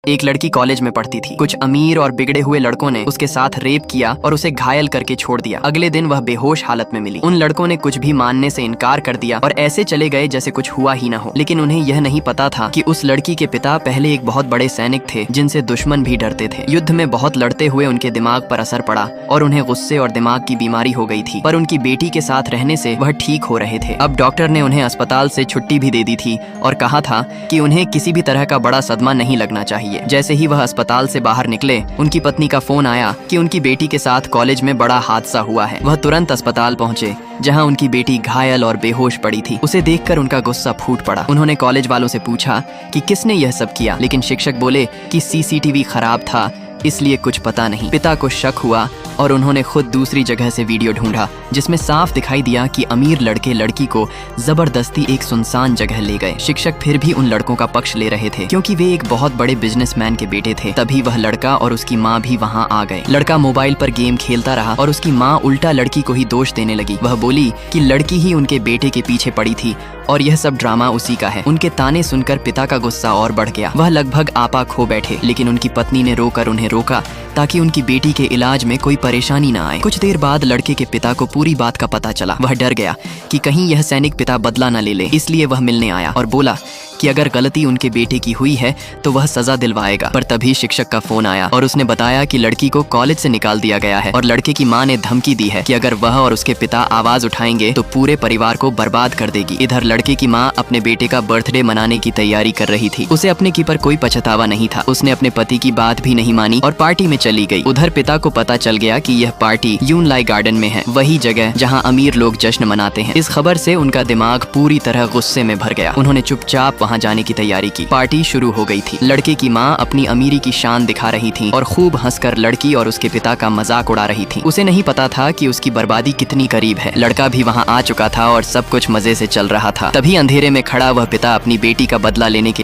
एक लड़की कॉलेज में पढ़ती थी। कुछ अमीर और बिगड़े हुए लड़कों ने उसके साथ रेप किया और उसे घायल करके छोड़ दिया। अगले दिन वह बेहोश हालत में मिली। उन लड़कों ने कुछ भी मानने से इनकार कर दिया और ऐसे चले गए जैसे कुछ हुआ ही न हो। लेकिन उन्हें यह नहीं पता था कि उस लड़की के पिता पहले एक बहुत बड़े सैनिक थे जिनसे दुश्मन भी डरते थे। युद्ध में बहुत लड़ते हुए उनके दिमाग पर असर पड़ा और उन्हें गुस्से और दिमाग की बीमारी हो गई थी, पर उनकी बेटी के साथ रहने से वह ठीक हो रहे थे। अब डॉक्टर ने उन्हें अस्पताल से छुट्टी भी दे दी थी और कहा था कि उन्हें किसी भी तरह का बड़ा सदमा नहीं लगना चाहिए। जैसे ही वह अस्पताल से बाहर निकले, उनकी पत्नी का फोन आया कि उनकी बेटी के साथ कॉलेज में बड़ा हादसा हुआ है। वह तुरंत अस्पताल पहुंचे जहां उनकी बेटी घायल और बेहोश पड़ी थी। उसे देखकर उनका गुस्सा फूट पड़ा। उन्होंने कॉलेज वालों से पूछा कि किसने यह सब किया, लेकिन शिक्षक बोले कि सीसीटीवी खराब था इसलिए कुछ पता नहीं। पिता को शक हुआ और उन्होंने खुद दूसरी जगह से वीडियो ढूंढा जिसमें साफ दिखाई दिया कि अमीर लड़के लड़की को जबरदस्ती एक सुनसान जगह ले गए। शिक्षक फिर भी उन लड़कों का पक्ष ले रहे थे क्योंकि वे एक बहुत बड़े बिजनेसमैन के बेटे थे। तभी वह लड़का और उसकी माँ भी वहाँ आ गए। लड़का मोबाइल पर गेम खेलता रहा और उसकी माँ उल्टा लड़की को ही दोष देने लगी। वह बोली कि लड़की ही उनके बेटे के पीछे पड़ी थी और यह सब ड्रामा उसी का है। उनके ताने सुनकर पिता का गुस्सा और बढ़ गया। वह लगभग आपा खो बैठे, लेकिन उनकी पत्नी ने रोकर उन्हें रोका ताकि उनकी बेटी के इलाज में कोई परेशानी न आए। कुछ देर बाद लड़के के पिता को पूरी बात का पता चला। वह डर गया कि कहीं यह सैनिक पिता बदला न ले ले, इसलिए वह मिलने आया और बोला कि अगर गलती उनके बेटे की हुई है तो वह सजा दिलवाएगा। पर तभी शिक्षक का फोन आया और उसने बताया कि लड़की को कॉलेज से निकाल दिया गया है और लड़के की माँ ने धमकी दी है कि अगर वह और उसके पिता आवाज उठाएंगे तो पूरे परिवार को बर्बाद कर देगी। इधर लड़के की माँ अपने बेटे का बर्थडे मनाने की तैयारी कर रही थी। उसे अपने की पर कोई पछतावा नहीं था। उसने अपने पति की बात भी नहीं मानी और पार्टी में चली गई। उधर पिता को पता चल गया कि यह पार्टी यूनलाई गार्डन में है, वही जगह जहाँ अमीर लोग जश्न मनाते हैं। इस खबर से उनका दिमाग पूरी तरह गुस्से में भर गया। उन्होंने चुपचाप वहाँ जाने की तैयारी की। पार्टी शुरू हो गई थी। लड़के की माँ अपनी अमीरी की शान दिखा रही थी और खूब हंसकर लड़की और उसके पिता का मजाक उड़ा रही थी। उसे नहीं पता था कि उसकी बर्बादी कितनी करीब है। लड़का भी वहाँ आ चुका था और सब कुछ मजे से चल रहा था। तभी अंधेरे में खड़ा वह पिता अपनी बेटी का बदला लेने के